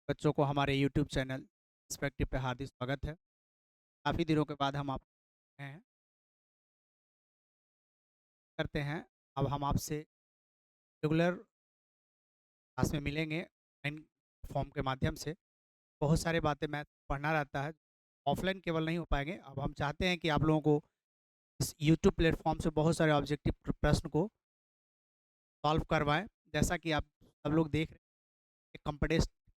बच्चों को हमारे यूट्यूब चैनल पर्सपेक्टिव पे हार्दिक स्वागत है। काफ़ी दिनों के बाद हम आप हैं करते हैं। अब हम आपसे रेगुलर क्लास में मिलेंगे इन फॉर्म के माध्यम से। बहुत सारे बातें मैथ पढ़ना रहता है, ऑफलाइन केवल नहीं हो पाएंगे। अब हम चाहते हैं कि आप लोगों को इस यूट्यूब प्लेटफॉर्म से बहुत सारे ऑब्जेक्टिव प्रश्न को सॉल्व करवाएं। जैसा कि आप सब लोग देख रहे हैं,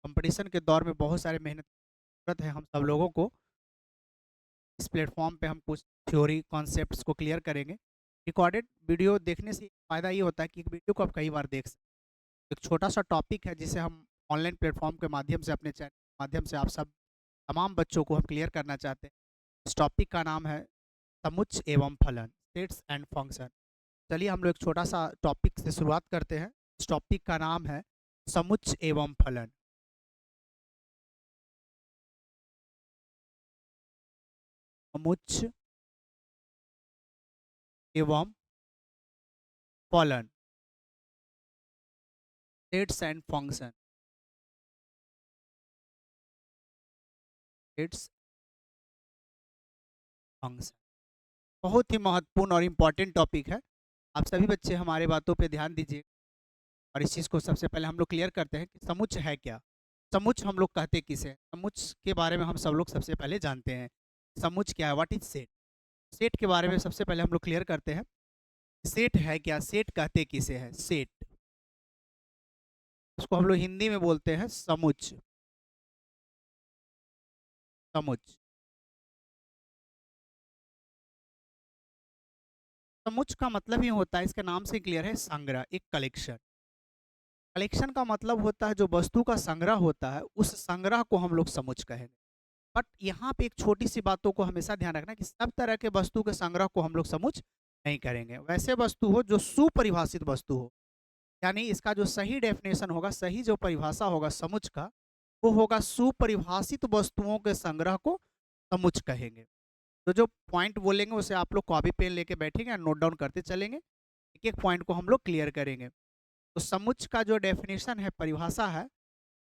कंपटीशन के दौर में बहुत सारे मेहनत की ज़रूरत है हम सब लोगों को। इस प्लेटफॉर्म पे हम कुछ थ्योरी कॉन्सेप्ट्स को क्लियर करेंगे। रिकॉर्डेड वीडियो देखने से फ़ायदा ये होता है कि एक वीडियो को आप कई बार देख सकते हैं। एक छोटा सा टॉपिक है जिसे हम ऑनलाइन प्लेटफॉर्म के माध्यम से अपने चैनल के माध्यम से आप सब तमाम बच्चों को हम क्लियर करना चाहते हैं। इस टॉपिक का नाम है समुच्च एवं फलन, स्टेट्स एंड फंक्शन। चलिए हम लोग एक छोटा सा टॉपिक से शुरुआत करते हैं। इस टॉपिक का नाम है समुच्च एवं फलन। समुच्च एवं फलन, states and function. States function बहुत ही महत्वपूर्ण और इम्पॉर्टेंट टॉपिक है। आप सभी बच्चे हमारे बातों पे ध्यान दीजिए और इस चीज़ को सबसे पहले हम लोग क्लियर करते हैं कि समुच्च है क्या। समुच्च हम लोग कहते किसे, समुच्च के बारे में हम सब लोग सबसे पहले जानते हैं। समुच्च क्या है, व्हाट इज सेट। सेट के बारे में सबसे पहले हम लोग क्लियर करते हैं। सेट है क्या, सेट कहते किसे है। सेट, उसको हम लोग हिंदी में बोलते हैं समुच्च। समुच्च, समुच्च का मतलब ही होता है, इसके नाम से क्लियर है, संग्रह, एक कलेक्शन। कलेक्शन का मतलब होता है जो वस्तु का संग्रह होता है, उस संग्रह को हम लोग समुच्च कहेंगे। बट यहाँ पे एक छोटी सी बातों को हमेशा ध्यान रखना कि सब तरह के वस्तु के संग्रह को हम लोग समुच्च नहीं करेंगे। वैसे वस्तु हो जो सुपरिभाषित वस्तु हो, यानी इसका जो सही डेफिनेशन होगा, सही जो परिभाषा होगा समुच्च का, वो होगा सुपरिभाषित वस्तुओं के संग्रह को समुच्च कहेंगे। तो जो पॉइंट बोलेंगे उसे आप लोग कॉपी पेन लेके बैठेंगे और नोट डाउन करते चलेंगे। एक एक पॉइंट को हम लोग क्लियर करेंगे। तो समुच्च का जो डेफिनेशन है, परिभाषा है,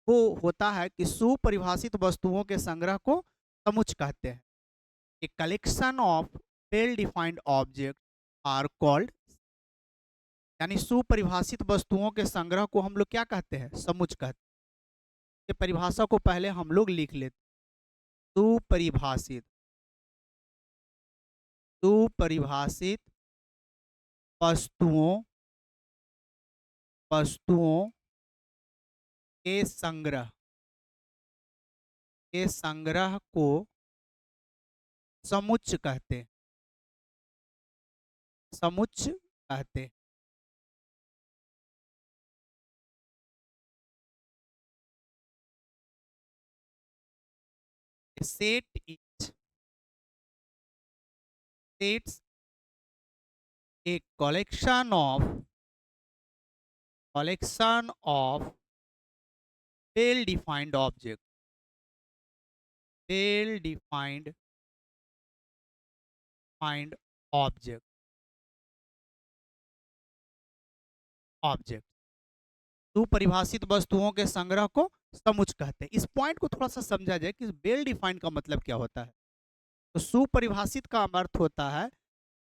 वो होता है कि सुपरिभाषित वस्तुओं के संग्रह को समुच्च कहते हैं। A collection of well defined object are called, यानी सुपरिभाषित वस्तुओं के संग्रह को हम लोग क्या कहते हैं, समुच्च कहते हैं। ये परिभाषा को पहले हम लोग लिख लेते। सुपरिभाषित, सुपरिभाषित वस्तुओं, वस्तुओं के संग्रह, के संग्रह को समुच्च कहते हैं। समुच्च कहते हैं। Set is, sets a collection of well defined object, well defined find object, object, सुपरिभाषित वस्तुओं के संग्रह को समुच्च कहते हैं। इस पॉइंट को थोड़ा सा समझा जाए कि वेल डिफाइंड का मतलब क्या होता है। तो सुपरिभाषित का अर्थ होता है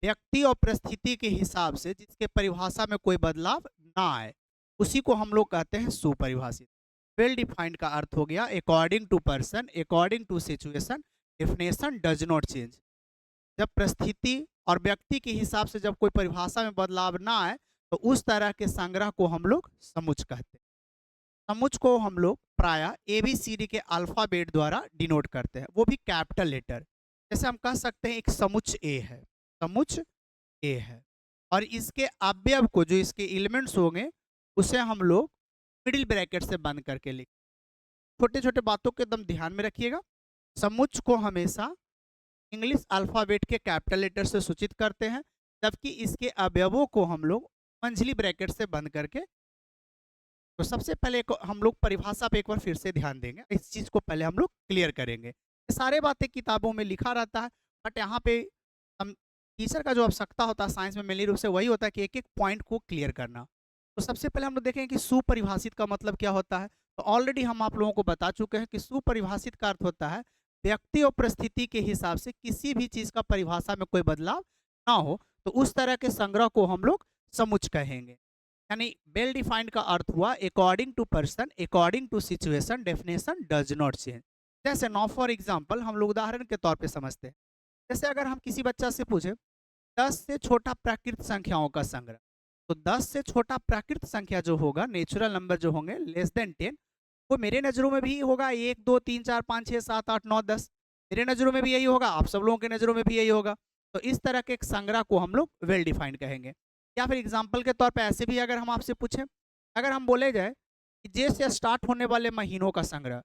व्यक्ति और परिस्थिति के हिसाब से जिसके परिभाषा में कोई बदलाव ना आए, उसी को हम लोग कहते हैं सुपरिभाषित। वेल डिफाइंड का अर्थ हो गया according to person, according to situation, definition does not change. जब परिस्थिति और व्यक्ति के हिसाब से जब कोई परिभाषा में बदलाव ना आए, तो उस तरह के संग्रह को हम लोग समुच्च कहते हैं। समुच्च को हम लोग प्रायः ABCD के अल्फाबेट द्वारा डिनोट करते हैं, वो भी कैपिटल लेटर। जैसे हम कह सकते हैं एक समुच्च ए है, समुच्च ए है, और इसके अवयव को, जो इसके एलिमेंट्स होंगे, उसे हम लोग मिडिल ब्रैकेट से बंद करके लिख। छोटे छोटे बातों को एकदम ध्यान में रखिएगा। समुच्च को हमेशा इंग्लिश अल्फाबेट के कैपिटल लेटर से सूचित करते हैं, जबकि इसके अवयवों को हम लोग मंझली ब्रैकेट से बंद करके। तो सबसे पहले हम लोग परिभाषा पे एक बार फिर से ध्यान देंगे, इस चीज़ को पहले हम लोग क्लियर करेंगे। ये सारे बातें किताबों में लिखा रहता है, बट यहाँ पे हम टीचर का जो आवश्यकता होता है साइंस में मेनली रूप से वही होता है कि एक एक पॉइंट को क्लियर करना। तो सबसे पहले हम लोग देखेंगे कि सुपरिभाषित का मतलब क्या होता है। तो ऑलरेडी हम आप लोगों को बता चुके हैं कि सुपरिभाषित का अर्थ होता है व्यक्ति और परिस्थिति के हिसाब से किसी भी चीज का परिभाषा में कोई बदलाव ना हो, तो उस तरह के संग्रह को हम लोग समुच्चय कहेंगे। यानी वेल डिफाइंड का अर्थ हुआ according to person, according to situation, definition does not change. जैसे नाउ फॉर एग्जांपल हम लोग उदाहरण के तौर पे समझते हैं। जैसे अगर हम किसी बच्चा से पूछे 10 से छोटा प्राकृत संख्याओं का संग्रह, तो 10 से छोटा प्राकृत संख्या जो होगा, नेचुरल नंबर जो होंगे लेस देन 10, वो मेरे नज़रों में भी होगा 1 2 3 4 5 6 7 8 9 10। मेरे नज़रों में भी यही होगा, आप सब लोगों के नज़रों में भी यही होगा। तो इस तरह के एक संग्रह को हम लोग वेल डिफाइंड कहेंगे। या फिर एग्जाम्पल के तौर पर ऐसे भी अगर हम आपसे पूछें, अगर हम बोले जाए कि जे से स्टार्ट होने वाले महीनों का संग्रह,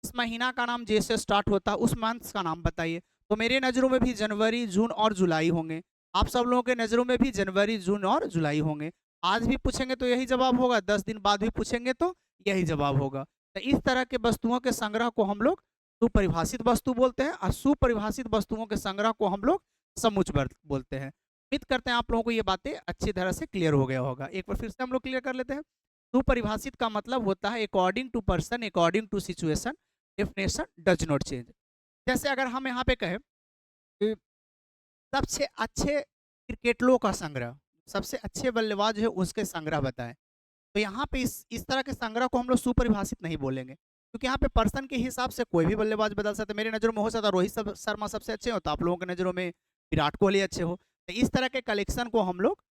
इस महीना का नाम जे से स्टार्ट होता है, उस मंथ का नाम बताइए, तो मेरे नज़रों में भी जनवरी जून और जुलाई होंगे, आप सब लोगों के नज़रों में भी जनवरी जून और जुलाई होंगे। आज भी पूछेंगे तो यही जवाब होगा, 10 दिन बाद भी पूछेंगे तो यही जवाब होगा। तो इस तरह के वस्तुओं के संग्रह को हम लोग सुपरिभाषित वस्तु बोलते हैं, और सुपरिभाषित वस्तुओं के संग्रह को हम लोग समुच्चय बोलते हैं। उम्मीद करते हैं आप लोगों को ये बातें अच्छी तरह से क्लियर हो गया होगा। एक बार फिर से हम लोग क्लियर कर लेते हैं। सुपरिभाषित का मतलब होता है according to person, according to situation, definition does not change. जैसे अगर हम यहाँ पे कहें कि सबसे अच्छे क्रिकेटरों का संग्रह, सबसे अच्छे बल्लेबाज है उसके संग्रह बताएं, तो यहाँ पे इस तरह के संग्रह को हम लोग सुपरिभाषित नहीं बोलेंगे, क्योंकि यहाँ पे पर्सन के हिसाब से कोई भी बल्लेबाज बदल सकता है। मेरे नज़रों में हो सकता है रोहित शर्मा सबसे अच्छे हो, तो आप लोगों के नज़रों में विराट कोहली अच्छे हो। तो इस तरह के कलेक्शन को हम लोग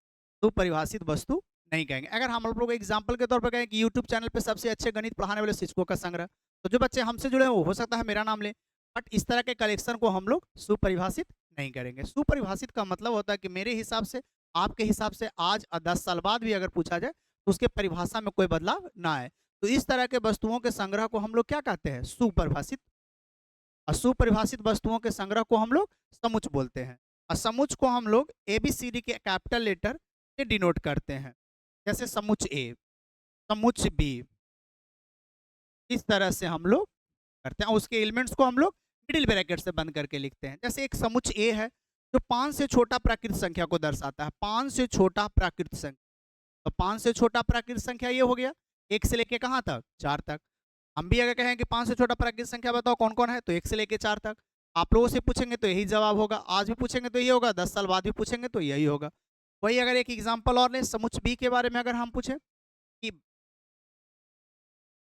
सुपरिभाषित वस्तु नहीं कहेंगे। अगर हम लोग एग्जाम्पल के तौर पर कहें कि यूट्यूब चैनल पर सबसे अच्छे गणित पढ़ाने वाले शिक्षकों का संग्रह, तो जो बच्चे हमसे जुड़े हैं वो हो सकता है मेरा नाम ले, बट इस तरह के कलेक्शन को हम लोग सुपरिभाषित नहीं करेंगे। सुपरिभाषित का मतलब होता है कि मेरे हिसाब से, आपके हिसाब से आज 10 साल बाद भी अगर पूछा जाए तो उसके परिभाषा में कोई बदलाव ना आए। तो इस तरह के वस्तुओं के संग्रह को हम लोग क्या कहते हैं? सुपरिभाषित। और सुपरिभाषित वस्तुओं के संग्रह को हम लोग समुच्चय बोलते हैं। और समुच्चय को हम लोग एबीसीडी के कैपिटल लेटर से डिनोट करते हैं। जैसे समुच्चय ए, समुच्चय बी, इस तरह से हम लोग करते हैं। उसके एलिमेंट्स को हम लोग मिडिल ब्रैकेट से बंद करके लिखते हैं। जैसे एक समुच्चय ए है जो 5 से छोटा प्राकृत संख्या को दर्शाता है। 5 से छोटा प्राकृत संख्या, तो 5 से छोटा प्राकृत संख्या ये हो गया, 1 से लेके कहाँ तक? 4 तक। हम भी अगर कहें कि 5 से छोटा प्राकृत संख्या बताओ कौन कौन है, तो 1 से लेके 4 तक। आप लोगों से पूछेंगे तो यही जवाब होगा, आज भी पूछेंगे तो यही होगा, 10 साल बाद भी पूछेंगे तो यही होगा। वही अगर एक एग्जाम्पल और लें, समुच्चय बी के बारे में अगर हम पूछें कि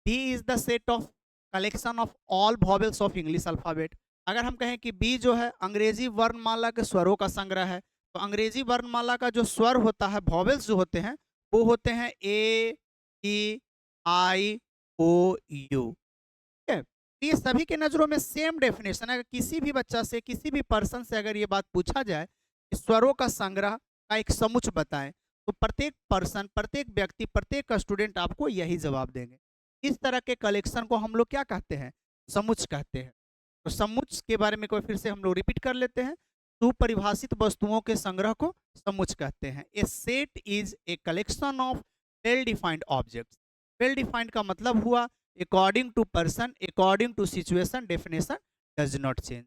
B is the set of collection of all vowels of English alphabet. अगर हम कहें कि बी जो है अंग्रेजी वर्णमाला के स्वरों का संग्रह है, तो अंग्रेजी वर्णमाला का जो स्वर होता है, वॉवेल्स जो होते हैं, वो होते हैं ए, ई, आई, ओ, यू। ठीक है, तो ये सभी के नजरों में सेम डेफिनेशन है। अगर किसी भी बच्चा से, किसी भी पर्सन से अगर ये बात पूछा जाए कि स्वरों का संग्रह का एक समुच्चय बताएं, तो प्रत्येक पर्सन, प्रत्येक व्यक्ति, प्रत्येक स्टूडेंट आपको यही जवाब देंगे। इस तरह के कलेक्शन को हम लोग क्या कहते हैं? समुच्चय कहते हैं। तो समुच्चय के बारे में एक बार फिर से हम लोग रिपीट कर लेते हैं। सुपरिभाषित वस्तुओं के संग्रह को समुच्चय कहते हैं। A set is a collection of well defined objects. Well defined का मतलब हुआ according to person, according to situation, definition does not change.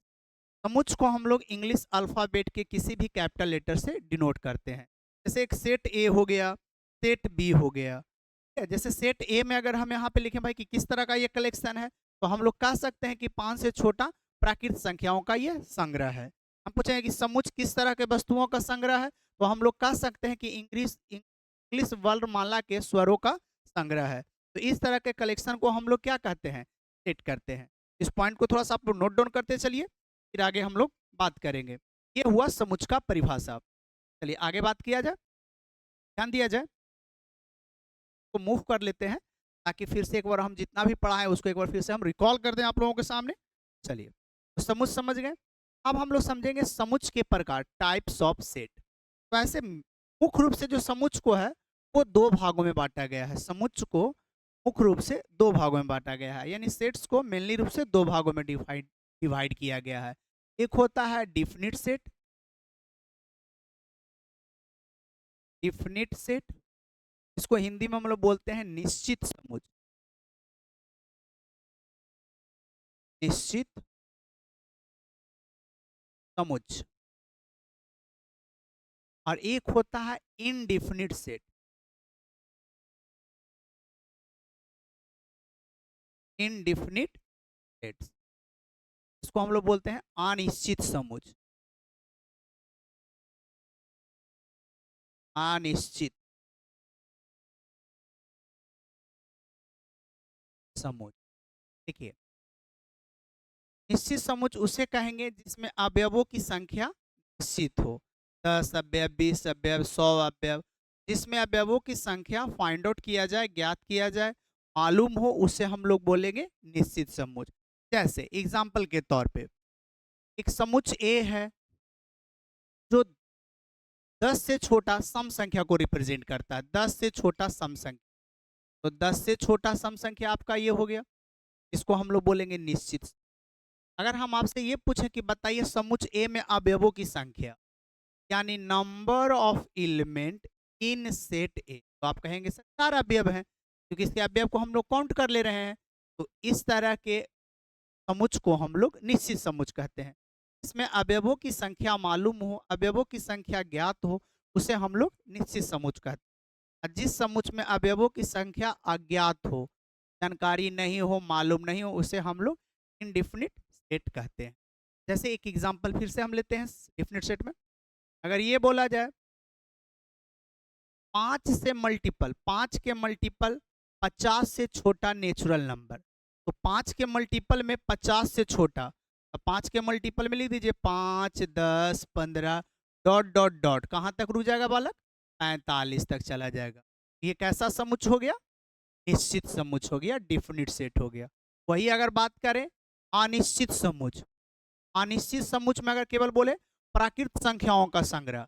समुच्चय को हम लोग इंग्लिश अल्फाबेट के किसी भी कैपिटल लेटर से डिनोट करते हैं। जैसे एक सेट ए हो गया, सेट बी हो गया। जैसे सेट ए में अगर हम यहाँ पे लिखें भाई कि किस तरह का ये कलेक्शन है, तो हम लोग कह सकते हैं कि 5 से छोटा प्राकृत संख्याओं का ये संग्रह है। हम पूछेंगे कि समुच्चय किस तरह के वस्तुओं का संग्रह है, तो हम लोग कह सकते हैं कि इंग्लिश वर्णमाला के स्वरों का संग्रह है। तो इस तरह के कलेक्शन को हम लोग क्या कहते हैं? सेट करते हैं। इस पॉइंट को थोड़ा सा आप लोग नोट डाउन करते चलिए, फिर आगे हम लोग बात करेंगे। ये हुआ समुच्चय का परिभाषा। चलिए आगे बात किया जाए, ध्यान दिया जाए, को मूव कर लेते हैं ताकि फिर से एक बार हम जितना भी पढ़ा है उसको एक बार फिर से हम रिकॉल कर दें आप लोगों के सामने। चलिए, तो समुच्चय समझ गए। अब हम लोग समझेंगे समुच्चय के प्रकार, टाइप्स ऑफ सेट। तो ऐसे मुख्य रूप से जो समुच्चय को है वो दो भागों में बांटा गया है। समुच्चय को मुख्य रूप से दो भागों में बांटा गया है, यानी सेट्स को मेनली रूप से दो भागों में डिवाइड किया गया है। एक होता है डिफिनिट सेट, डिफिनिट सेट, इसको हिंदी में हम लोग बोलते हैं निश्चित समुच्चय, निश्चित समुच्चय। और एक होता है इनडिफिनिट सेट, इनडिफिनिट सेट्स। इसको हम लोग बोलते हैं अनिश्चित समुच्चय। अनिश्चित समुच्चय। देखिए, निश्चित समुच्चय उसे कहेंगे जिसमें अवयवों की संख्या निश्चित हो। 10 अवयव, 20 अवयव, 100 अवयव, जिसमें अवयवों की संख्या फाइंड आउट किया जाए, ज्ञात किया जाए, मालूम हो, उसे हम लोग बोलेंगे निश्चित समुच्चय। जैसे एग्जाम्पल के तौर पे एक समुच्चय ए है जो 10 से छोटा सम संख्या को रिप्रेजेंट करता है। 10 से छोटा सम संख्या, तो 10 से छोटा सम संख्या आपका ये हो गया, इसको हम लोग बोलेंगे निश्चित। अगर हम आपसे ये पूछें कि बताइए समुच्चय ए में अवयवों की संख्या, यानी number of element in set ए, तो आप कहेंगे सर 4 अवयव हैं, क्योंकि इसके अवयव को हम लोग काउंट कर ले रहे हैं। तो इस तरह के समुच्चय को हम लोग निश्चित समुच्चय कहते हैं। इसमें अवयवों की संख्या मालूम हो, अवयवों की संख्या ज्ञात हो, उसे हम लोग निश्चित समुच्चय कहते हैं। और जिस समुच्चय में अवयवों की संख्या अज्ञात हो, जानकारी नहीं हो, मालूम नहीं हो, उसे हम लोग इनडिफिनिट सेट कहते हैं। जैसे एक एग्जांपल फिर से हम लेते हैं डिफिनिट सेट में। अगर ये बोला जाए 5 से मल्टीपल, 5 के मल्टीपल 50 से छोटा नेचुरल नंबर, तो 5 के मल्टीपल में 50 से छोटा, तो 5 के मल्टीपल में लिख दीजिए 5, 10, 15 डॉट डॉट डॉट, कहाँ तक रुक जाएगा बालक? 45 तक चला जाएगा। ये कैसा समुच्चय हो गया? निश्चित समुच्चय हो गया, डिफिनिट सेट हो गया। वही अगर बात करें अनिश्चित समुच्चय, अनिश्चित समुच्चय में अगर केवल बोले प्राकृत संख्याओं का संग्रह,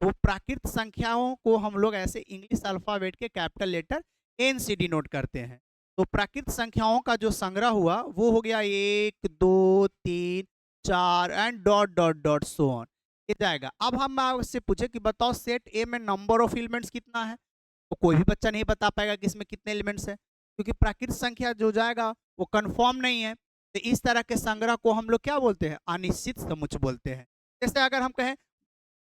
तो प्राकृत संख्याओं को हम लोग ऐसे इंग्लिश अल्फाबेट के कैपिटल लेटर एन से डिनोट करते हैं। तो प्राकृत संख्याओं का जो संग्रह हुआ वो हो गया 1, 2, 3, 4 and dot dot dot so on, ये जाएगा। अब हम आपसे पूछे कि बताओ सेट ए में नंबर ऑफ एलिमेंट्स कितना है, तो कोई भी बच्चा नहीं बता पाएगा कि इसमें कितने एलिमेंट्स हैं, क्योंकि प्राकृत संख्या जो जाएगा वो कंफर्म नहीं है। तो इस तरह के संग्रह को हम लोग क्या बोलते हैं? अनिश्चित समुच्चय बोलते हैं। जैसे अगर हम कहें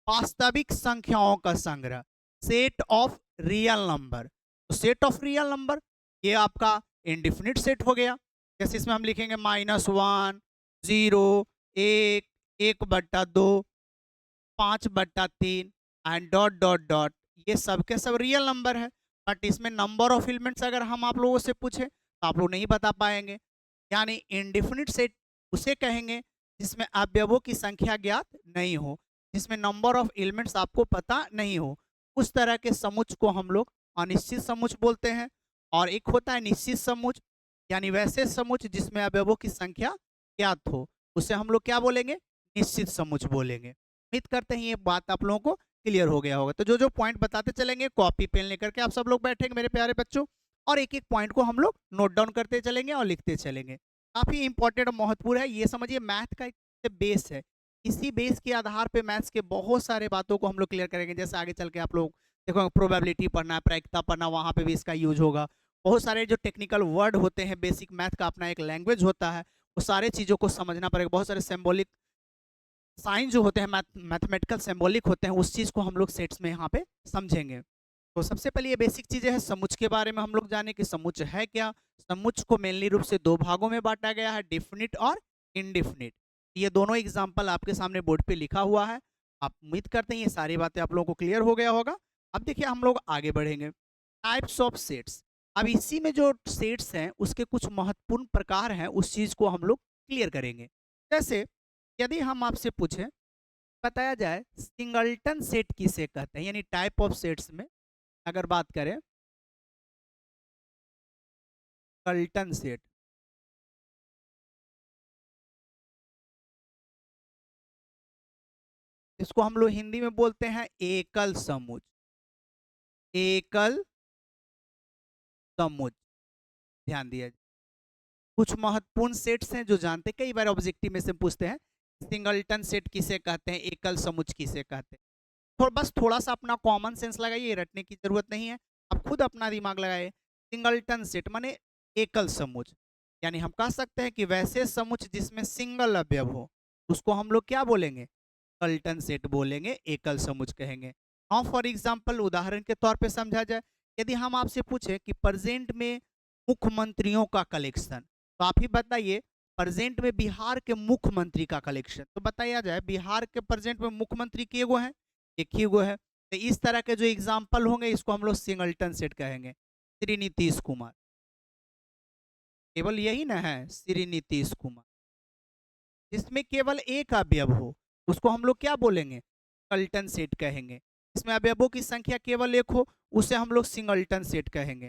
वास्तविक संख्याओं का संग्रह, सेट ऑफ रियल नंबर, तो सेट ऑफ रियल नंबर ये आपका इनडिफिनिट सेट हो गया। जैसे इसमें हम लिखेंगे -1, 0, 1, 1/2, 5/3 एंड डॉट डॉट डॉट, ये सब के सब रियल नंबर है। बट इसमें नंबर ऑफ एलिमेंट्स अगर हम आप लोगों से पूछे तो आप लोग नहीं बता पाएंगे। यानी इनडिफिनिट सेट उसे कहेंगे जिसमें अवयवों की संख्या ज्ञात नहीं हो, जिसमें नंबर ऑफ एलिमेंट्स आपको पता नहीं हो, उस तरह के समुच्चय को हम लोग अनिश्चित समुच्चय बोलते हैं। और एक होता है निश्चित समुच्चय, यानी वैसे समुच्चय जिसमें अवयवों की संख्या ज्ञात हो, उसे हम लोग क्या बोलेंगे? निश्चित समुच्चय बोलेंगे। उम्मीद करते हैं ये बात आप लोगों को क्लियर हो गया होगा। तो जो जो पॉइंट बताते चलेंगे, कॉपी पेन लेकर के आप सब लोग बैठेंगे मेरे प्यारे बच्चों, और एक एक पॉइंट को हम लोग नोट डाउन करते चलेंगे और लिखते चलेंगे। काफी इंपॉर्टेंट और महत्वपूर्ण है, ये समझिए मैथ का एक बेस है। इसी बेस के आधार पे मैथ्स के बहुत सारे बातों को हम लोग क्लियर करेंगे। जैसे आगे चल के आप लोग देखो प्रोबेबिलिटी पढ़ना है, प्रायिकता पढ़ना, वहाँ पे भी इसका यूज होगा। बहुत सारे जो टेक्निकल वर्ड होते हैं, बेसिक मैथ का अपना एक लैंग्वेज होता है, वो सारे चीज़ों को समझना पड़ेगा। बहुत सारे सिंबॉलिक साइन जो होते हैं, मैथमेटिकल सिंबॉलिक होते हैं, उस चीज़ को हम लोग सेट्स में यहाँ पे समझेंगे। तो सबसे पहले ये बेसिक चीज़ें हैं, समुच्चय के बारे में हम लोग जाने कि समुच्चय है क्या। समुच्चय को मेनली रूप से 2 भागों में बांटा गया है, डिफिनिट और इनडिफिनिट। ये दोनों एग्जाम्पल आपके सामने बोर्ड पे लिखा हुआ है। आप उम्मीद करते हैं ये सारी बातें आप लोगों को क्लियर हो गया होगा। अब देखिए हम लोग आगे बढ़ेंगे। टाइप्स ऑफ सेट्स, अब इसी में जो सेट्स हैं उसके कुछ महत्वपूर्ण प्रकार हैं, उस चीज़ को हम लोग क्लियर करेंगे। जैसे यदि हम आपसे पूछें, बताया जाए सिंगलटन सेट किसे कहते हैं, यानी टाइप ऑफ सेट्स में अगर बात करें सिंगलटन सेट, इसको हम लोग हिंदी में बोलते हैं एकल समुच्चय। एकल समुच्चय, ध्यान दिया जाए। कुछ महत्वपूर्ण सेट्स हैं जो जानते, कई बार ऑब्जेक्टिव में से पूछते हैं सिंगलटन सेट किसे कहते हैं, एकल समुच्चय किसे कहते हैं। तो बस थोड़ा सा अपना कॉमन सेंस लगाइए, रटने की जरूरत नहीं है, आप खुद अपना दिमाग लगाइए। सिंगलटन सेट माने एकल समुच्चय, यानी हम कह सकते हैं कि वैसे समुच्चय जिसमें सिंगल अवयव हो, उसको हम लोग क्या बोलेंगे? सिंगलटन सेट बोलेंगे, एकल समुच्चय कहेंगे। हाँ, फॉर एग्जाम्पल उदाहरण के तौर पे समझा जाए, यदि हम आपसे पूछे कि प्रेजेंट में मुख्यमंत्रियों का कलेक्शन, तो आप ही बताइए, प्रेजेंट में बिहार के मुख्यमंत्री का कलेक्शन तो बताया जाए, बिहार के प्रेजेंट में मुख्यमंत्री के गो हैं, एक ही गो है। तो इस तरह के जो एग्जाम्पल होंगे इसको हम लोग सिंगलटन सेट कहेंगे। श्री नीतीश कुमार, केवल यही ना है श्री नीतीश कुमार, जिसमें केवल एक अवयव हो उसको हम लोग क्या बोलेंगे, सिंगलटन सेट कहेंगे। इसमें अवयवों की संख्या केवल एक हो उसे हम लोग सिंगलटन सेट कहेंगे।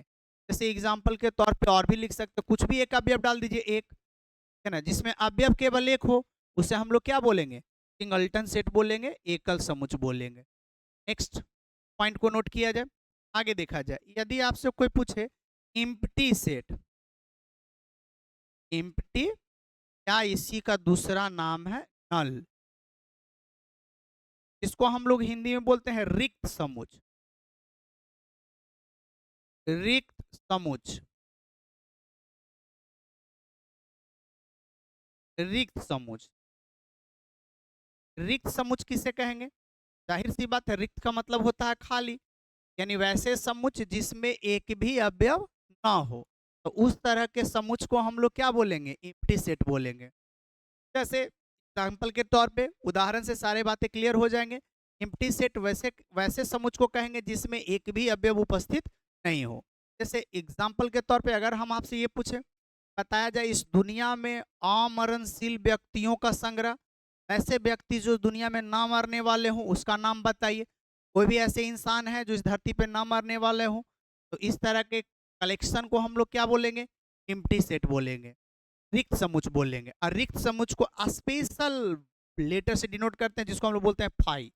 जैसे एग्जाम्पल के तौर पे और भी लिख सकते, कुछ भी एक अवयव डाल दीजिए, एक है ना, जिसमें अवयव केवल एक हो उसे हम लोग क्या बोलेंगे, सिंगलटन सेट बोलेंगे, एकल समुच्चय बोलेंगे। नेक्स्ट पॉइंट को नोट किया जाए, आगे देखा जाए। यदि आपसे कोई पूछे इम्प्टी सेट, इम्प्टी या इसी का दूसरा नाम है नल, इसको हम लोग हिंदी में बोलते हैं रिक्त समुच्चय, रिक्त समुच्चय, रिक्त समुच्चय। रिक्त समुच्चय किसे कहेंगे, जाहिर सी बात है रिक्त का मतलब होता है खाली, यानी वैसे समुच्चय जिसमें एक भी अवयव ना हो, तो उस तरह के समुच्चय को हम लोग क्या बोलेंगे, एम्प्टी सेट बोलेंगे। जैसे एग्जाम्पल के तौर पे, उदाहरण से सारे बातें क्लियर हो जाएंगे। एम्प्टी सेट वैसे वैसे समुच्चय को कहेंगे जिसमें एक भी अवयव उपस्थित नहीं हो। जैसे एग्जाम्पल के तौर पे अगर हम आपसे ये पूछे, बताया जाए इस दुनिया में अमरणशील व्यक्तियों का संग्रह, ऐसे व्यक्ति जो दुनिया में ना मरने वाले हों उसका नाम बताइए। कोई भी ऐसे इंसान है जो इस धरती पे ना मरने वाले हों, तो इस तरह के कलेक्शन को हम लोग क्या बोलेंगे, एम्प्टी सेट बोलेंगे, रिक्त समुच्चय बोलेंगे। और रिक्त समुच्चय को स्पेशल लेटर से डिनोट करते हैं जिसको हम लोग बोलते हैं फाई।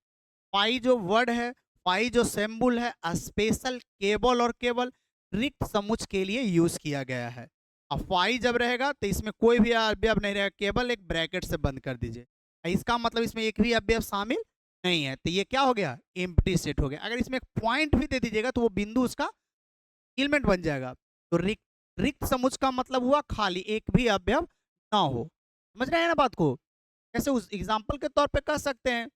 फाई जो वर्ड है, फाई जो सिंबल है, स्पेशल केवल और केवल रिक्त समुच्चय के लिए यूज किया गया है। अब फाई जब रहेगा तो इसमें कोई भी अवयव नहीं रहेगा, केवल एक ब्रैकेट से बंद कर दीजिए, इसका मतलब इसमें एक भी अवयव शामिल नहीं है, तो ये क्या हो गया, एम्प्टी सेट हो गया। अगर इसमें एक पॉइंट भी दे दीजिएगा तो वो बिंदु उसका एलिमेंट बन जाएगा। तो रिक्त रिक्त समुच्चय का मतलब हुआ खाली, एक भी अवयव ना हो। समझ रहे हैं ना बात को, कैसे उस एग्जाम्पल के तौर पे कह सकते हैं,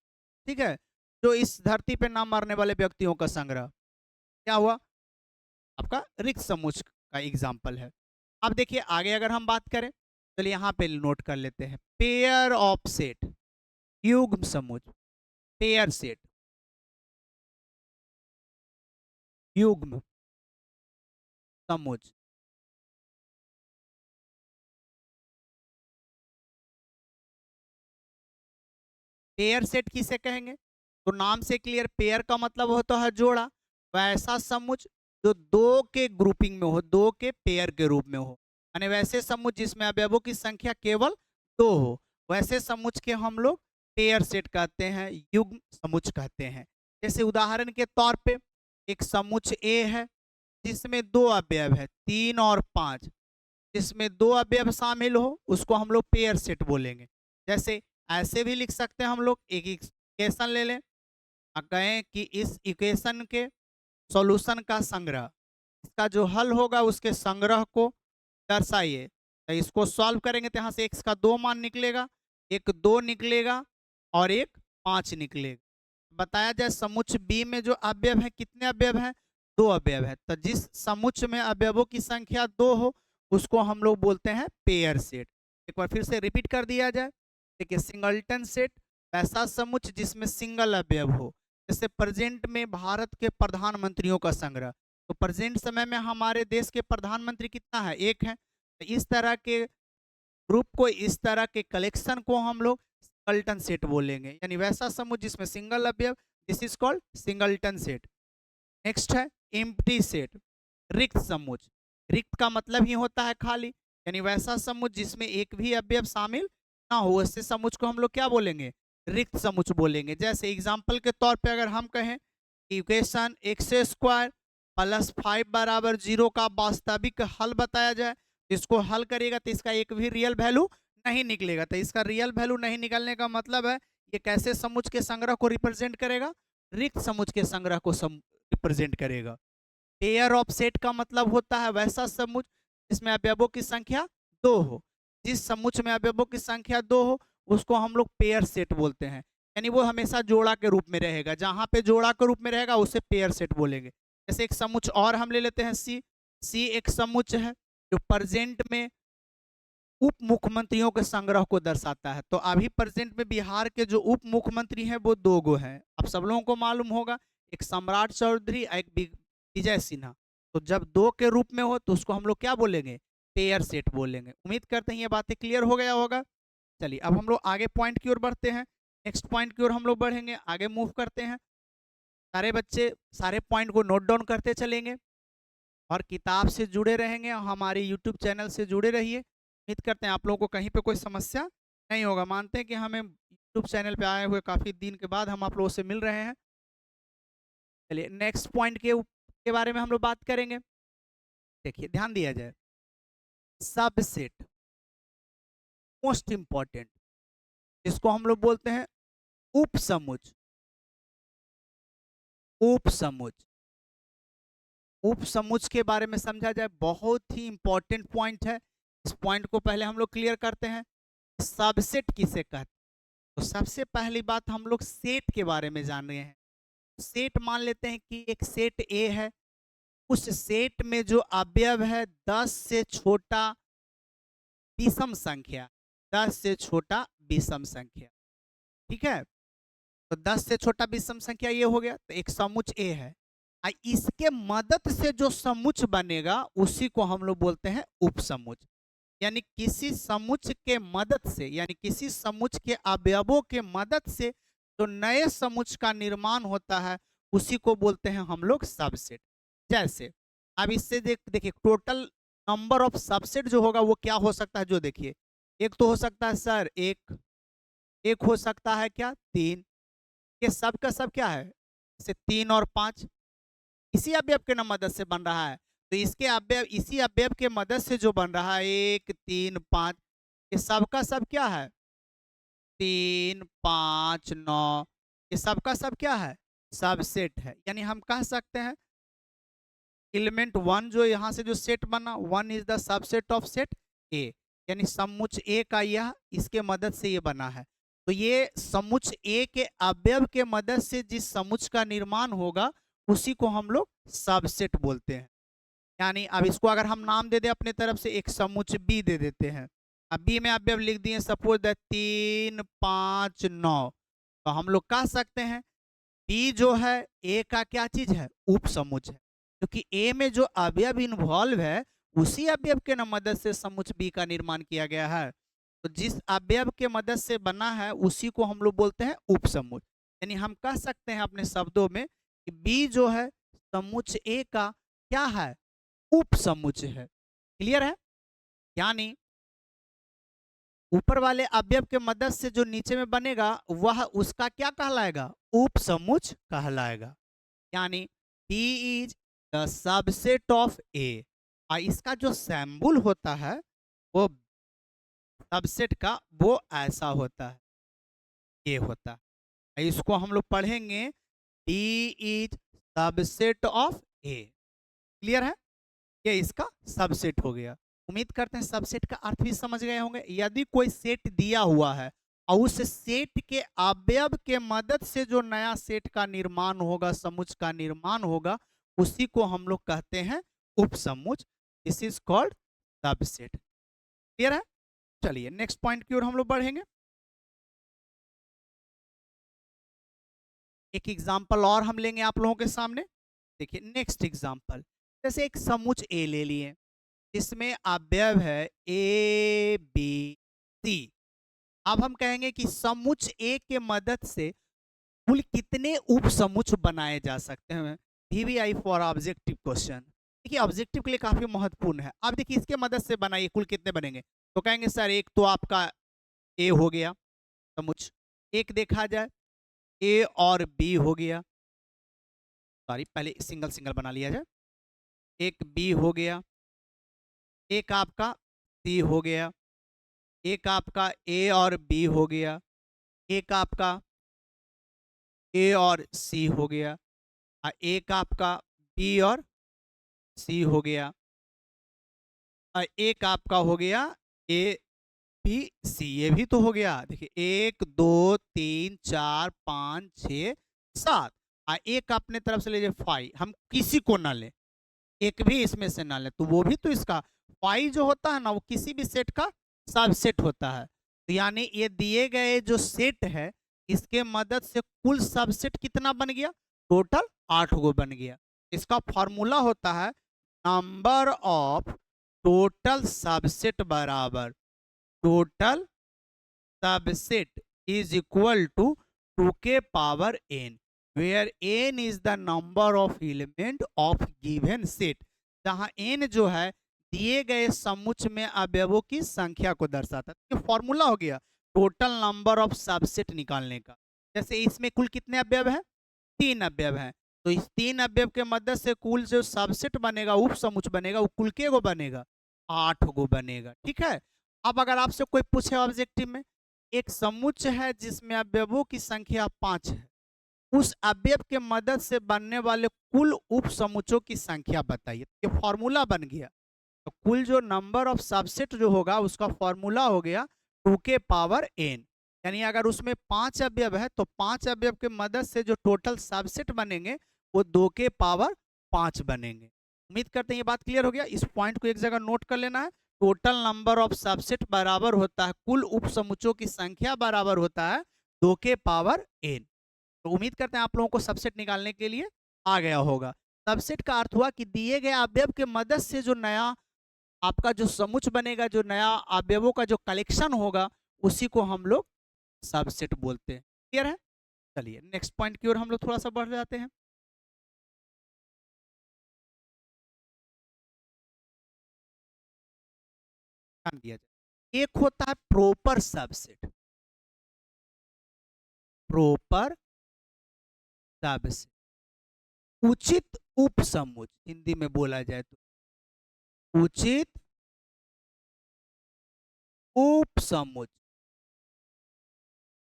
ठीक है, जो इस धरती पे ना मरने वाले व्यक्तियों का संग्रह क्या हुआ, आपका रिक्त समुच्चय का एग्जाम्पल है। अब देखिए आगे अगर हम बात करें, चलिए यहाँ पे नोट कर लेते हैं, पेयर ऑफ सेट, युग्म समुच्चय, पेयर सेट, युग्म समुच्चय। पेयर सेट किसे कहेंगे, तो नाम से क्लियर, पेयर का मतलब होता है जोड़ा, वैसा समुच्चय जो दो के ग्रुपिंग में हो, दो के पेयर के रूप में हो, यानी वैसे समुच्चय जिसमें अवयवों की संख्या केवल दो हो, वैसे समुच्चय के हम लोग पेयर सेट कहते हैं, युग्म समुच्चय कहते हैं। जैसे उदाहरण के तौर पे एक समुच्चय ए है जिसमें दो अवयव है 3 और 5, जिसमें दो अवयव शामिल हो उसको हम लोग पेयर सेट बोलेंगे। जैसे ऐसे भी लिख सकते हैं हम लोग, एक इक्वेशन ले लें, कहें कि इस इक्वेशन के सॉल्यूशन का संग्रह, इसका जो हल होगा उसके संग्रह को दर्शाइए। तो इसको सॉल्व करेंगे तो यहाँ से x का 2 मान निकलेगा, एक 2 निकलेगा और एक 5 निकलेगा। बताया जाए समुच्चय बी में जो अवयव है कितने अवयव हैं, 2 अवयव है। तो जिस समुच्चय में अवयवों की संख्या 2 हो उसको हम लोग बोलते हैं पेयर सेट। एक बार फिर से रिपीट कर दिया जाए, देखिए सिंगलटन सेट ऐसा समुच्चय जिसमें सिंगल अवयव हो, जैसे प्रेजेंट में भारत के प्रधानमंत्रियों का संग्रह, तो प्रेजेंट समय में हमारे देश के प्रधानमंत्री कितना है, एक है। तो इस तरह के ग्रुप को, इस तरह के कलेक्शन को हम लोग सिंगलटन सेट बोलेंगे, यानी वैसा समुच्चय जिसमें सिंगल अवयव, this is called singleton set. Next है एम्प्टी सेट, रिक्त समुच्चय, रिक्त का मतलब ही होता है खाली, यानी वैसा समुच्चय जिसमें एक भी अवयव शामिल ना हो, ऐसे समुच्चय को हम लोग क्या बोलेंगे, रिक्त समुच्चय बोलेंगे। जैसे एग्जाम्पल के तौर पे अगर हम कहें इक्वेशन एक्स स्क्वायर प्लस 5 बराबर 0 का वास्तविक हल बताया जाए, इसको हल करिएगा तो इसका एक भी रियल वैल्यू नहीं निकलेगा। तो इसका रियल वैल्यू नहीं निकलने का मतलब है ये कैसे समुच्चय के संग्रह को रिप्रेजेंट करेगा, रिक्त समुच्चय के संग्रह को रिप्रेजेंट करेगा। पेयर ऑफ सेट का मतलब होता है वैसा समुच्चय जिसमें अवयवों की संख्या 2 हो, जिस समुच्चय में अवयवों की संख्या 2 हो उसको हम लोग पेयर सेट बोलते हैं, यानी वो हमेशा जोड़ा के रूप में रहेगा, जहां पे जोड़ा के रूप में रहेगा उसे पेयर सेट बोलेंगे। जैसे एक समुच्चय और हम ले लेते हैं सी, सी एक समुच्चय है जो प्रेजेंट में उप मुख्यमंत्रियों के संग्रह को दर्शाता है। तो अभी प्रेजेंट में बिहार के जो उप मुख्यमंत्री हैं वो 2 गो हैं। अब सब लोगों को मालूम होगा, एक सम्राट चौधरी और एक विजय सिन्हा। तो जब 2 के रूप में हो तो उसको हम लोग क्या बोलेंगे, पेयर सेट बोलेंगे। उम्मीद करते हैं ये बातें क्लियर हो गया होगा। चलिए अब हम लोग आगे पॉइंट की ओर बढ़ते हैं। नेक्स्ट पॉइंट की ओर हम लोग बढ़ेंगे, आगे मूव करते हैं। सारे बच्चे सारे पॉइंट को नोट डाउन करते चलेंगे और किताब से जुड़े रहेंगे, हमारे यूट्यूब चैनल से जुड़े रहिए। उम्मीद करते हैं आप लोगों को कहीं पे कोई समस्या नहीं होगा। मानते हैं कि हमें यूट्यूब चैनल पे आए हुए काफ़ी दिन के बाद हम आप लोगों से मिल रहे हैं। चलिए नेक्स्ट पॉइंट के बारे में हम लोग बात करेंगे। देखिए ध्यान दिया जाए, सबसेट मोस्ट इंपॉर्टेंट, जिसको हम लोग बोलते हैं उपसमुच। उपसमुच उपसमुच के बारे में समझा जाए, बहुत ही इंपॉर्टेंट पॉइंट है। इस पॉइंट को पहले हम लोग क्लियर करते हैं। सबसेट किसे कहते हैं? तो सबसे पहली बात हम लोग सेट के बारे में जान रहे हैं। सेट मान लेते हैं कि एक सेट ए है, उस सेट में जो अवयव है 10 से छोटा विषम संख्या, 10 से छोटा विषम संख्या, ठीक है। तो 10 से छोटा विषम संख्या ये हो गया, तो एक समुच ए है। इसके मदद से जो समुच बनेगा उसी को हम लोग बोलते हैं उपसमुच। यानी किसी समुच के मदद से, यानी किसी समुच के अवयवों के मदद से जो नए समुच का निर्माण होता है उसी को बोलते हैं हम लोग सबसेट। जैसे अब इससे देखिए टोटल नंबर ऑफ सबसेट जो होगा वो क्या हो सकता है, जो देखिए एक तो हो सकता है सर एक, एक हो सकता है क्या 3, ये सब का सब क्या है, जैसे 3 और 5 इसी अवयव के न मदद से बन रहा है। तो इसके अवयव इसी अवयव के मदद से जो बन रहा है 1 3 5, ये सब का सब क्या है 3 5 9, ये सब का सब क्या है सबसेट है। यानी हम कह सकते हैं एलिमेंट 1 जो यहाँ से जो सेट बना 1 is the subset of set ए, यानी समुच ए का यह इसके मदद से ये बना है। तो ये समुच ए के अवयव के मदद से जिस समुच का निर्माण होगा उसी को हम लोग सबसेट बोलते हैं। यानी अब इसको अगर हम नाम दे दें अपने तरफ से, एक समुच बी दे देते हैं। अब बी में अवयव लिख दिए सपोज दैट 3 5 9, तो हम लोग कह सकते हैं बी जो है ए का क्या चीज है उपसमुच है, क्योंकि ए में जो अवयव इन्वॉल्व है उसी अवयव के न मदद से समुच बी का निर्माण किया गया है। तो जिस अवयव के मदद से बना है उसी को हम लोग बोलते हैं उपसमुच। यानी हम कह सकते हैं अपने शब्दों में कि बी जो है समुच ए का क्या है उपसमुच है। क्लियर है? यानी ऊपर वाले अवयव के मदद से जो नीचे में बनेगा वह उसका क्या कहलाएगा उपसमुच कहलाएगा। यानी B is the subset of A, और इसका जो सैम्बुल होता है वो सबसेट का वो ऐसा होता है, ये होता है। इसको हम लोग पढ़ेंगे D is subset of A. Clear है? ये इसका सबसेट हो गया। उम्मीद करते हैं सबसेट का अर्थ भी समझ गए होंगे। यदि कोई सेट दिया हुआ है और उस सेट के अवयव के मदद से जो नया सेट का निर्माण होगा, समुच का निर्माण होगा, उसी को हम लोग कहते हैं उपसमुच। This is called subset. Clear है? चलिए नेक्स्ट पॉइंट की ओर हम लोग बढ़ेंगे। एक एग्जाम्पल और हम लेंगे आप लोगों के सामने। देखिए नेक्स्ट एग्जाम्पल, जैसे एक समुच ए ले लिए, इसमें अवयव है ए बी सी। अब हम कहेंगे कि समुच ए के मदद से कुल कितने उपसमुच बनाए जा सकते हैं। VVI for objective question. देखिए ऑब्जेक्टिव के लिए काफी महत्वपूर्ण है। अब देखिए इसके मदद से बनाइए कुल कितने बनेंगे, तो कहेंगे सर एक तो आपका ए हो गया समुच, एक देखा जाए ए और बी हो गया, सॉरी पहले सिंगल सिंगल बना लिया जाए, एक बी हो गया, एक आपका सी हो गया, एक आपका ए और बी हो गया, एक आपका ए और सी हो गया, और एक आपका बी और सी हो गया, और एक आपका हो गया ए बी सी। ये भी तो हो गया। देखिए 1 2 3 4 5 6 7, और एक अपने तरफ से लीजिए 5, हम किसी को ना लें, एक भी इसमें से ना लें, तो वो भी तो इसका 5 जो होता है ना वो किसी भी सेट का सबसेट होता है। तो यानी ये दिए गए जो सेट है इसके मदद से कुल सबसेट कितना बन गया, टोटल 8 गो बन गया। इसका फॉर्मूला होता है नंबर ऑफ टोटल सबसेट बराबर total subset is equal to 2 के power n, where n is the number of element of given set, जहां n जो है दिए गए समुच्चय में अवयवों की संख्या को दर्शाता है। ये फॉर्मूला हो गया टोटल नंबर ऑफ सबसेट निकालने का। जैसे इसमें कुल कितने अवयव हैं, 3 अवयव हैं, तो इस 3 अवयव के मदद से कुल जो सबसेट बनेगा, उप समुच्चय बनेगा, वो कुल के गो बनेगा, 8 गो बनेगा। ठीक है। अब अगर आपसे कोई पूछे ऑब्जेक्टिव में एक समुच्चय है जिसमें अवयवों की संख्या 5 है, उस अवयव के मदद से बनने वाले कुल उप समुच्चयों की संख्या बताइए। ये फॉर्मूला बन गया। तो कुल जो नंबर ऑफ सबसेट जो होगा उसका फॉर्मूला हो गया 2 के पावर n, यानी अगर उसमें 5 अवयव है तो 5 अवयव के मदद से जो टोटल सबसेट बनेंगे वो 2 के पावर 5 बनेंगे। उम्मीद करते हैं ये बात क्लियर हो गया। इस पॉइंट को एक जगह नोट कर लेना है। टोटल नंबर ऑफ सबसेट बराबर होता है कुल उप समुच्चयों की संख्या बराबर होता है 2 के पावर n। तो उम्मीद करते हैं आप लोगों को सबसेट निकालने के लिए आ गया होगा। सबसेट का अर्थ हुआ कि दिए गए अवयव के मदद से जो नया आपका जो समुच्चय बनेगा, जो नया अवयवों का जो कलेक्शन होगा, उसी को हम लोग सबसेट बोलते हैं। क्लियर है। चलिए नेक्स्ट पॉइंट की ओर हम लोग थोड़ा सा बढ़ जाते हैं। ध्यान दिया जाए, एक होता है प्रॉपर सबसेट, प्रॉपर सबसेट उचित उप समुच्चय, हिंदी में बोला जाए तो उचित उप समुच्चय।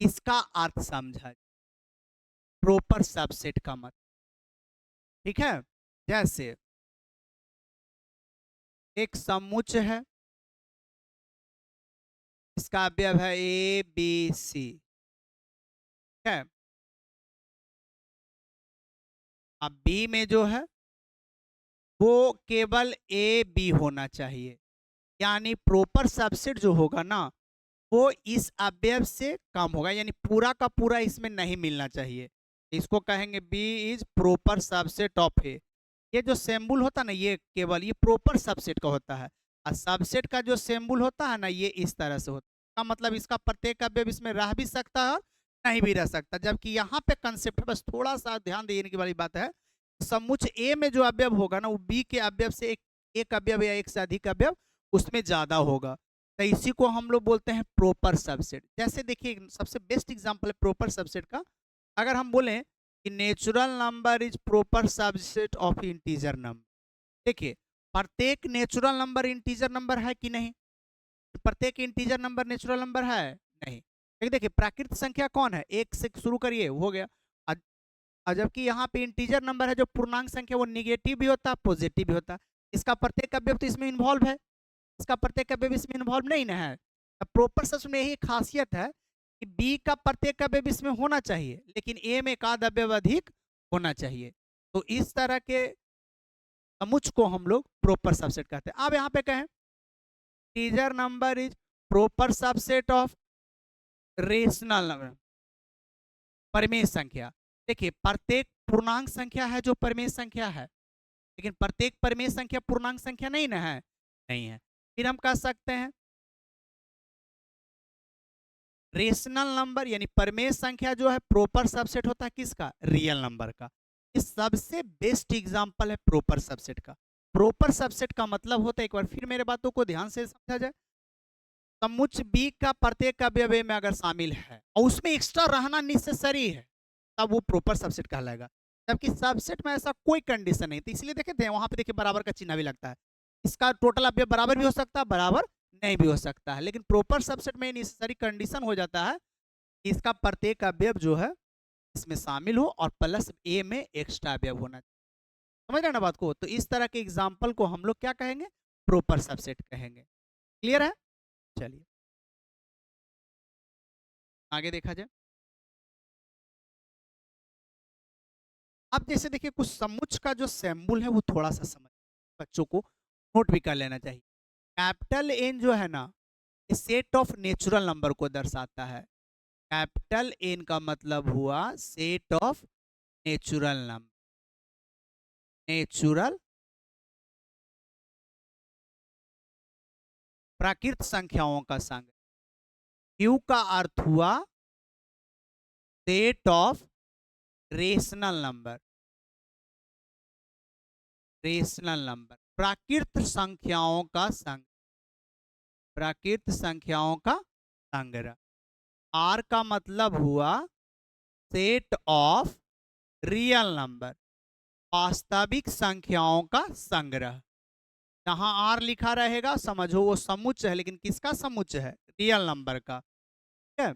इसका अर्थ समझा, प्रॉपर सबसेट का मतलब, ठीक है। जैसे एक समुच्चय है, इसका अवयव है ए बी सी, ठीक है। अब बी में जो है वो केवल ए बी होना चाहिए, यानी प्रॉपर सबसेट जो होगा ना वो इस अवयव से कम होगा, यानी पूरा का पूरा इसमें नहीं मिलना चाहिए। इसको कहेंगे B is proper subset of A. ये जो सिंबल होता है ना ये केवल ये प्रॉपर सबसेट का होता है, और सबसेट का जो सिंबल होता है ना ये इस तरह से होता है। इसका मतलब इसका प्रत्येक अवयव इसमें रह भी सकता है और नहीं भी रह सकता। जबकि यहाँ पे कंसेप्ट बस थोड़ा सा ध्यान देने की वाली बात है, समुच्चय ए में जो अवयव होगा ना वो बी के अवयव से एक अवयव या एक से अधिक अवयव उसमें ज्यादा होगा, तो इसी को हम लोग बोलते हैं प्रॉपर सबसेट। जैसे देखिए सबसे बेस्ट एग्जांपल है प्रॉपर सबसेट का। अगर हम बोलें कि natural number is proper subset of integer number, देखिए प्रत्येक नेचुरल नंबर इंटीजर नंबर है कि नहीं, प्रत्येक इंटीजर नंबर नेचुरल नंबर है नहीं। लेकिन देखिए प्राकृत संख्या कौन है, एक से शुरू करिए हो गया। और जबकि यहाँ पे इंटीजर नंबर है जो पूर्णांक संख्या वो निगेटिव भी होता है पॉजिटिव भी होता है। इसका प्रत्येक अवयव तो इसमें इन्वॉल्व है, इसका प्रत्येक अवयव इसमें इन्वॉल्व नहीं ना है। प्रॉपर सबसेट में यही खासियत है कि बी का प्रत्येक अवयव इसमें होना चाहिए लेकिन ए में एक आध अवयव अधिक होना चाहिए। तो इस तरह के समुच्चय को हम लोग प्रॉपर सबसेट कहते हैं। अब यहाँ पे कहें integer number is proper subset of rational number, परिमेय संख्या। देखिए प्रत्येक पूर्णांक संख्या है जो परिमेय संख्या है, लेकिन प्रत्येक परिमेय संख्या पूर्णांक संख्या नहीं ना है, नहीं है। फिर हम कह सकते हैं रेशनल नंबर यानी परिमेय संख्या जो है प्रॉपर सबसेट होता है किसका, रियल नंबर का। इस सबसे बेस्ट एग्जांपल है प्रॉपर सबसेट का। प्रॉपर सबसेट का मतलब होता है, एक बार फिर मेरे बातों को ध्यान से समझा जाए, समुच्चय बी का प्रत्येक अवयव में अगर शामिल है और उसमें एक्स्ट्रा रहना नेसेसरी है तब वो प्रॉपर सबसेट कहलाएगा। जबकि सबसेट में ऐसा कोई कंडीशन नहीं, तो इसलिए देखे थे वहां पे देखिए बराबर का चिन्ह भी लगता है। इसका टोटल अवयव बराबर भी हो सकता है, बराबर नहीं भी हो सकता है, लेकिन प्रॉपर सबसेट में नेसेसरी कंडीशन हो जाता है कि इसका प्रत्येक अवयव जो है इसमें शामिल हो और प्लस ए में एक्स्ट्रा अवयव होना चाहिए। समझ रहे ना बात को। तो इस तरह के एग्जाम्पल को हम लोग क्या कहेंगे, प्रॉपर सबसेट कहेंगे। क्लियर है। चलिए आगे देखा जाए। अब जैसे देखिए कुछ समुच्चय का जो सिंबल है वो थोड़ा सा समझ बच्चों को नोट भी कर लेना चाहिए। कैपिटल एन जो है ना ये सेट ऑफ नेचुरल नंबर को दर्शाता है। कैपिटल एन का मतलब हुआ set of natural number, natural प्राकृत संख्याओं का संग। क्यू का अर्थ हुआ set of rational number, rational number प्राकृत संख्याओं का संग, प्राकृत संख्याओं का संग्रह। आर का मतलब हुआ सेट ऑफ रियल नंबर, वास्तविक संख्याओं का संग्रह। जहां आर लिखा रहेगा समझो वो समुच्चय है, लेकिन किसका समुच्चय है? रियल नंबर का। ठीक है,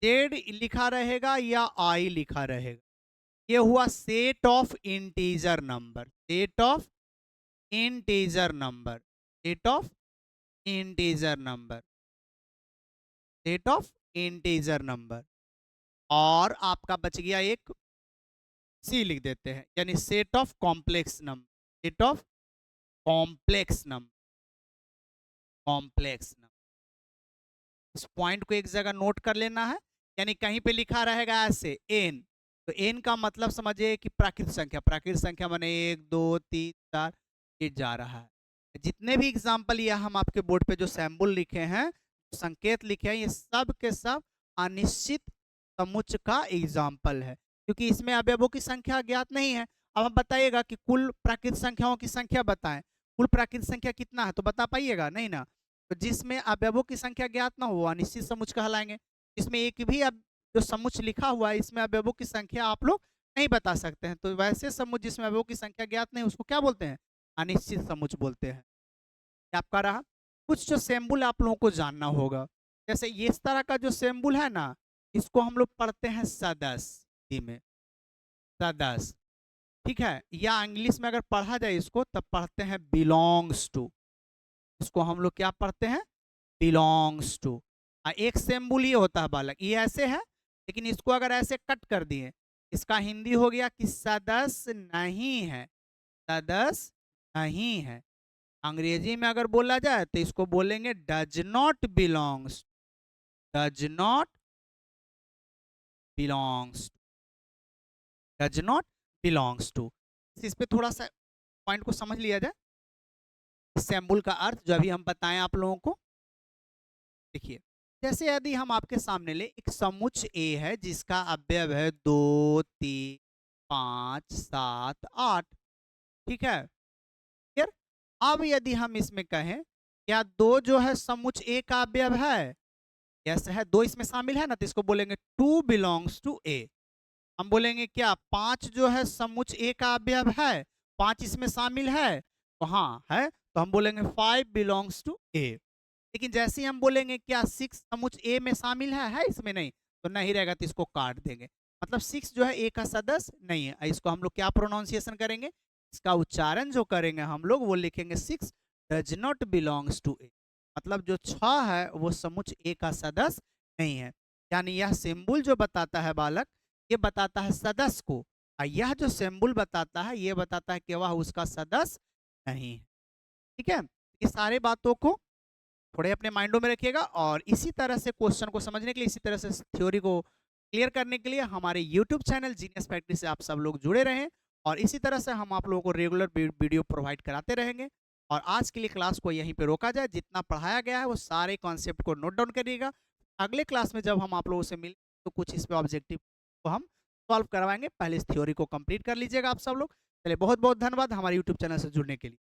जेड लिखा रहेगा या आई लिखा रहेगा, ये हुआ set of integer number, set of integer number, set of integer number, set of integer number. और आपका बच गया एक सी लिख देते हैं, यानी set of complex number, set of complex number, complex number. इस पॉइंट को एक जगह नोट कर लेना है, यानी कहीं पे लिखा रहेगा ऐसे एन, तो एन का मतलब समझिए कि प्राकृत संख्या, प्राकृत संख्या माने 1 2 3 4 ये जा रहा है। जितने भी एग्जाम्पल ये हम आपके बोर्ड पे जो सैम्बल लिखे हैं, संकेत लिखे हैं, ये सब के सब अनिश्चित समुच्चय का एग्जाम्पल है, क्योंकि इसमें अवयवों की संख्या ज्ञात नहीं है। अब आप बताइएगा कि कुल प्राकृत संख्याओं की संख्या बताएं, कुल प्राकृत संख्या कितना है, तो बता पाइएगा नहीं ना। तो जिसमें अवयवों की संख्या ज्ञात ना हो अनिश्चित समुच्चय कहलाएंगे। इसमें एक भी अब जो समुच्चय लिखा हुआ है इसमें अवयवों की संख्या आप लोग नहीं बता सकते हैं, तो वैसे समुच्चय जिसमें अवयवों की संख्या ज्ञात नहीं उसको क्या बोलते हैं? अनिश्चित समुच्चय बोलते हैं। ये आपका रहा। कुछ जो सिंबल आप लोगों को जानना होगा, जैसे ये इस तरह का जो सिंबल है ना, इसको हम लोग पढ़ते हैं सदस्य में, सदस्य। ठीक है, या इंग्लिश में अगर पढ़ा जाए इसको तब पढ़ते हैं बिलोंग्स टू, इसको हम लोग क्या पढ़ते हैं? Belongs to. एक सिंबल ये होता है बालक, ये ऐसे है, लेकिन इसको अगर ऐसे कट कर दिए, इसका हिंदी हो गया कि सदस्य नहीं है, सदस्य नहीं है। अंग्रेजी में अगर बोला जाए तो इसको बोलेंगे does not belongs, does not belongs, does not belongs to. इस पे थोड़ा सा पॉइंट को समझ लिया जाए, सिंबल का अर्थ जो अभी हम बताएं आप लोगों को। देखिए, जैसे यदि हम आपके सामने ले एक समुच्चय ए है जिसका अवयव है 2 3 5 7 8, ठीक है। फिर अब यदि हम इसमें कहें क्या 2 जो है समुच्चय ए का अवयव है? यस है, 2 इसमें शामिल है ना, तो इसको बोलेंगे 2 बिलोंग्स टू ए। हम बोलेंगे क्या 5 जो है समुच्चय ए का अवयव है, 5 इसमें शामिल है, तो हाँ है, तो हम बोलेंगे 5 बिलोंग्स टू ए। लेकिन जैसे ही हम बोलेंगे क्या 6 समुच्चय ए में शामिल है इसमें नहीं, तो नहीं रहेगा तो इसको काट देंगे। मतलब 6 जो है ए का सदस्य नहीं है। इसको हम लोग क्या प्रोनाउंसिएशन करेंगे, इसका उच्चारण जो करेंगे हम लोग वो लिखेंगे 6 डज नॉट बिलोंग्स टू ए, मतलब जो 6 है वो समुच्चय ए का सदस्य नहीं है। यानी यह सिंबल जो बताता है बालक, ये बताता है सदस्य को, और यह जो सिंबल बताता है ये बताता है कि वह उसका सदस्य नहीं है। ठीक है, ये सारे बातों को थोड़े अपने माइंडों में रखिएगा, और इसी तरह से क्वेश्चन को समझने के लिए, इसी तरह से थ्योरी को क्लियर करने के लिए हमारे यूट्यूब चैनल जीनियस फैक्ट्री से आप सब लोग जुड़े रहें, और इसी तरह से हम आप लोगों को रेगुलर वीडियो प्रोवाइड कराते रहेंगे। और आज के लिए क्लास को यहीं पे रोका जाए, जितना पढ़ाया गया है वो सारे कॉन्सेप्ट को नोट डाउन करिएगा। अगले क्लास में जब हम आप लोगों से मिलें तो कुछ इस पे ऑब्जेक्टिव को हम सॉल्व करवाएंगे, पहले इस थ्योरी को कंप्लीट कर लीजिएगा आप सब लोग। चलिए, बहुत बहुत धन्यवाद हमारे यूट्यूब चैनल से जुड़ने के लिए।